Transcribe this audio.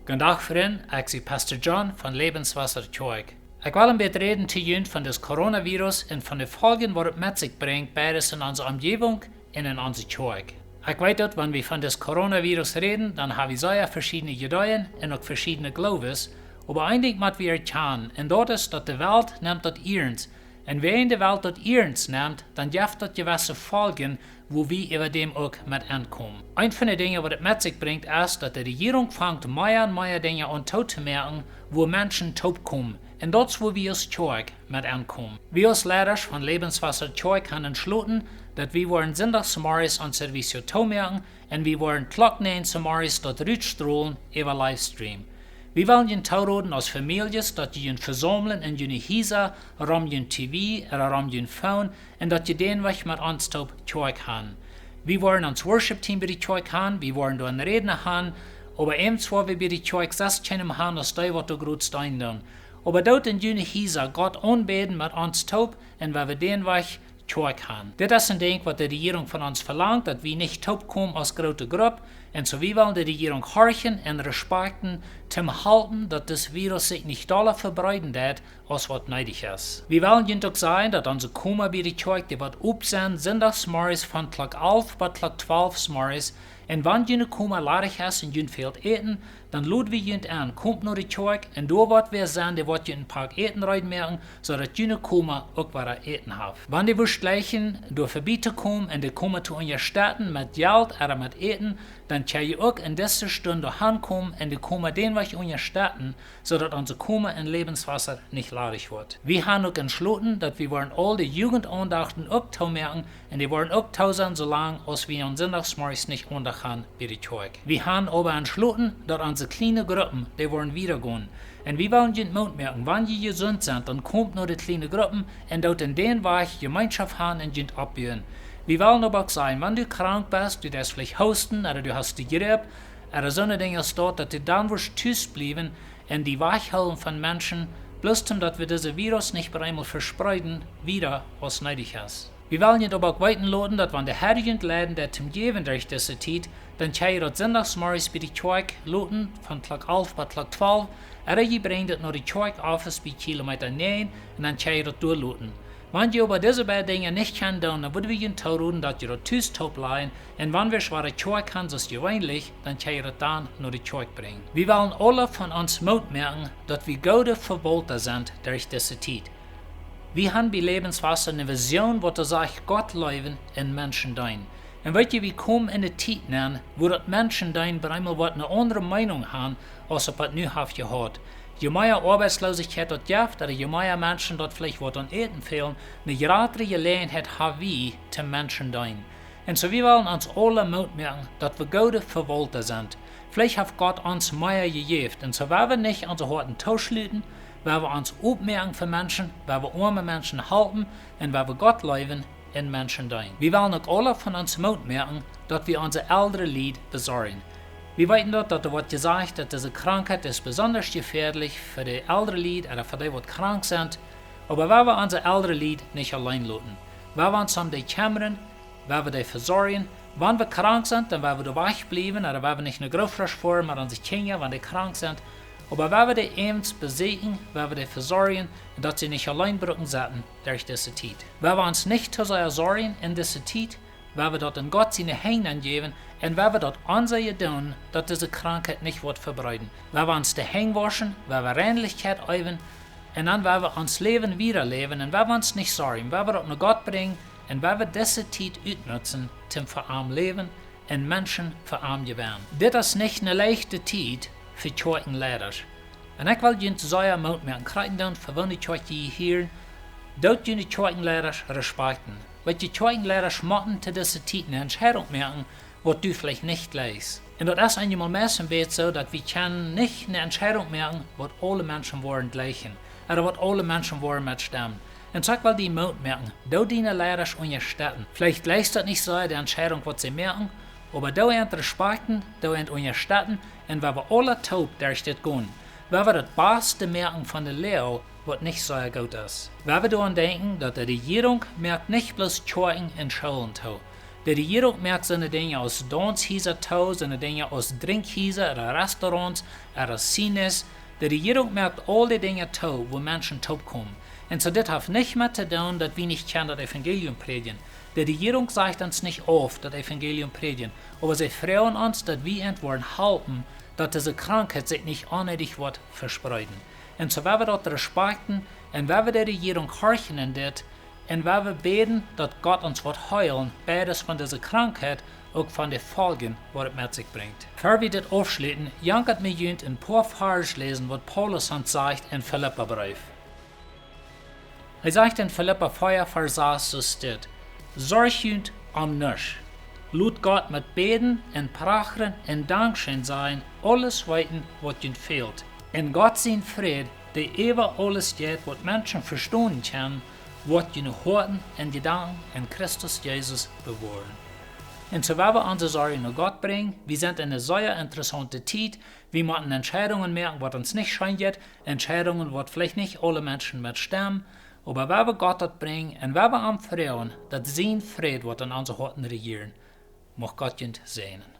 Guten Tag, vrienden. Ik ben Pastor John van Levenswasser Choik. Ik wil een beetje reden te jullie van het coronavirus en van de volgen wat het met zich brengt, beides in onze omgeving en in onze Choik. Ik weet dat, wanneer we van het coronavirus reden, dan hebben we zeer verschillende ideeën en ook verschillende geloofs. Maar één ding moeten we erkennen, en dat is dat de wereld neemt dat ernst. En wanneer de wereld dat ernst neemt, dan heeft dat gewisse volgen, wo we über dem ook met aankomen. Een van de dingen wat het met zich brengt, is dat de regering vangt meer en meer dingen aan toe te merken, wo mensen top komen. En dat is wo we als Choik met aankomen. We als leiders van Levenswasser Choik hebben besloten dat we worden zondagsmorgens aan servicio toemerken en we worden klok 9 morgens dat uitstralen over livestream. We willen je toeroden als families dat je je verzamelen in je huizen, rond je tv en rond je phone en dat je den weg met ons op Choik gaan. We worden ons worship-team bij de Choik gaan, we worden door een redenen gaan, maar eens waar we bij de Choik 16 gaan, als die wat de grootste stein doen. Maar dat in je huizen God aanbeden met ons top en waar we den weg Choik gaan. Dit is een ding wat de regering van ons verlangt, dat we niet top komen als grote groep. En zo we willen de regering horchen en respecten, te helpen dat dit virus zich niet doller verbreiden deed, als wat nodig is. We willen je ook zeggen dat onze koma bij de Choik die wat op zijn zondagsmorgens van klok 11 tot klok 12 morgens. En wanneer je koma ladig is en je veel eten, dan laden we je aan, komt naar de Choik en door wat we zijn, die wat je een pak eten rijden zodat je koma ook wat eten heeft. Wanneer we schleichen door voorbij te komen en de komen te ondersteunen met geld en met eten, dan kan je ook in deze stunde aankomen en de koma den weg ondersteunen, zodat onze koma in Levenswasser niet ladig wordt. We hebben ook besloten dat we worden al de jugendaandachten ook toemerken en die worden ook toe zijn zolang als we aan zondagsmorgens niet ondergaan bij de Choik. We hebben aber besloten dat onze kleine groepen, die worden wiedergaan. En we willen je het merken, wanneer je gezond bent, dan komt naar de kleine groepen en dat in den weg gemeenschap gaan en je het opbouwen. We willen aber ook zeggen, wanneer du krank bist, du das vielleicht hosten, oder du hast die Grippe, oder so eine Dinge staat, dat du dann wirst thuis blijven en die weghouden van mensen, bloß omdat we deze virus niet per eenmaal verspreiden, wieder als nodig is. We willen je aber auch weten laten dat wanneer de herrgend leiden dat hem geven durch deze tijd, dan kan je dat zondagsmorgens bij de Choik laten, van klok 11 tot klok 12, oder je brengt het naar de Choik office bij kilometer 9 en dan kan je dat doorlaten. Wanneer je aber deze beide dingen niet kan doen, dan willen we je toeroden dat je dat thuis toeblijven en wanneer we zware Choik gaan zoals gewöhnlich, dan kan je dat dan naar de Choik brengen. We willen alle van ons merken dat we goede verwalter zijn durch deze tijd. We hebben bij Levenswasser een vision wat er zegt God leven in mensen dein. En weet je, we komen in de tijd aan, waar dat mensen dein bij eenmaal wat een andere meinung hebben, als op het nu heeft gehad. Je meer Arbeitslosigkeit dat jaft, oder je meer Menschen dat vielleicht wat aan eten fehlen, eine grotere gelegenheid hebben we te mensen dein. En zo we willen ons alle merken dat we goede verwalter zijn. Vielleicht heeft God ons meer gegeven, en zo waar we niet onze harten toesluiten, waar we ons opmerken voor mensen, waar we arme mensen helpen en waar we God leven in mensen dein. We willen ook alle van ons merken dat we onze oudere lied bezorgen. We weten dat er wordt gezegd dat deze krankheid is besonders gefährlich voor de oudere lied oder voor die wat krank zijn, maar waar we onze oudere lied niet alleen laten. Waar we ons om die kümmern, waar we die verzorgen, wanneer we krank zijn, dan waar we er wegblijven, oder waar we niet een grootvader voor, maar onze kinderen, wanneer die krank zijn, aber waar we die eens bezeten, waar we die verzorgen, dat ze niet alleen brücken zetten durch deze tijd. Waar we ons niet te zeer zorgen in deze tijd, waar we dat in Gott seine Hände geben und waar we dat aanzien doen, dat deze krankheid niet wordt verbreiden. Waar we ons de Hände waschen, waar we reinlichkeit üben und dann waar we ons leven wieder leben und waar we ons nicht sorgen, waar we dat naar Gott bringen und waar we deze tijd uitnutzen, zum verarm leven und Menschen verarm gewähren. Dit is nicht eine leichte tijd für Kirchenleiders. Und ich will je te zeer merken, krijgen dan voor wanneer je hier, dat je de Kirchenleiders respekten. Wat je Kirchenleiders moeten te deze tijd eine Entscheidung merken, wat du vielleicht nicht leist. Und das ist einmal meistens so, dass wir nicht eine Entscheidung merken, was alle Menschen wollen gleichen, oder was alle Menschen wollen mitstimmen. Und so will die Mut merken, da deine Leiders unterstützen. Vielleicht leist das nicht so die Entscheidung, was sie merken, aber da respekten, da unterstützen, und weil wir alle taub durch das gehen, weil wir das Beste merken von der Lehre, was nicht so gut ist. Weil wir daran denken, dass die Regierung merkt nicht bloß Kirchen in Schulen zu. De regering merkt seine Dinge aus Danshäuser tau, seine Dinge aus Drinkhäuser oder Restaurants oder Cines. De regering merkt all die Dinge tau, wo Menschen taub kommen. Und so dit hat nicht mehr zu tun, dass wir nicht das Evangelium predigen. Die Regierung sagt uns nicht auf, das Evangelium predigen, aber sie freuen uns, dass wir entweder halten, dass diese Krankheit sich nicht unnötig wird verspreiten. Und so werden wir dort respekten, und wenn wir der Regierung horchen in dit, und wenn wir beten, dass Gott uns wird heilen, beides von dieser Krankheit, auch von den Folgen, was es mit sich bringt. Bevor wir das aufschließen, jankert mir jünd ein paar Vers lesen, was Paulus uns sagt in Philipperbrief. Er sagt in Philipper 4, Vers 6, so steht: Zorg jünd om nisch. Laat Gott mit beten en prachten en dankschen sein, alles weten wat jünd fehlt. En Gott sein Fried, der über alles geht, wat Menschen verstehen können, wird jünd Horten en Gedanken in Christus Jesus bewahren. Und so werden wir unsere Sorge nach Gott bringen. Wir sind in einer sehr interessanten Zeit. Wir müssen Entscheidungen machen, was uns nicht scheint, Entscheidungen, was vielleicht nicht alle Menschen mitstimmen. Aber wenn wir Gott das bringen und wenn wir am Freuen, dass sein Fried wird in unseren Herzen regieren, mag Gott uns segnen.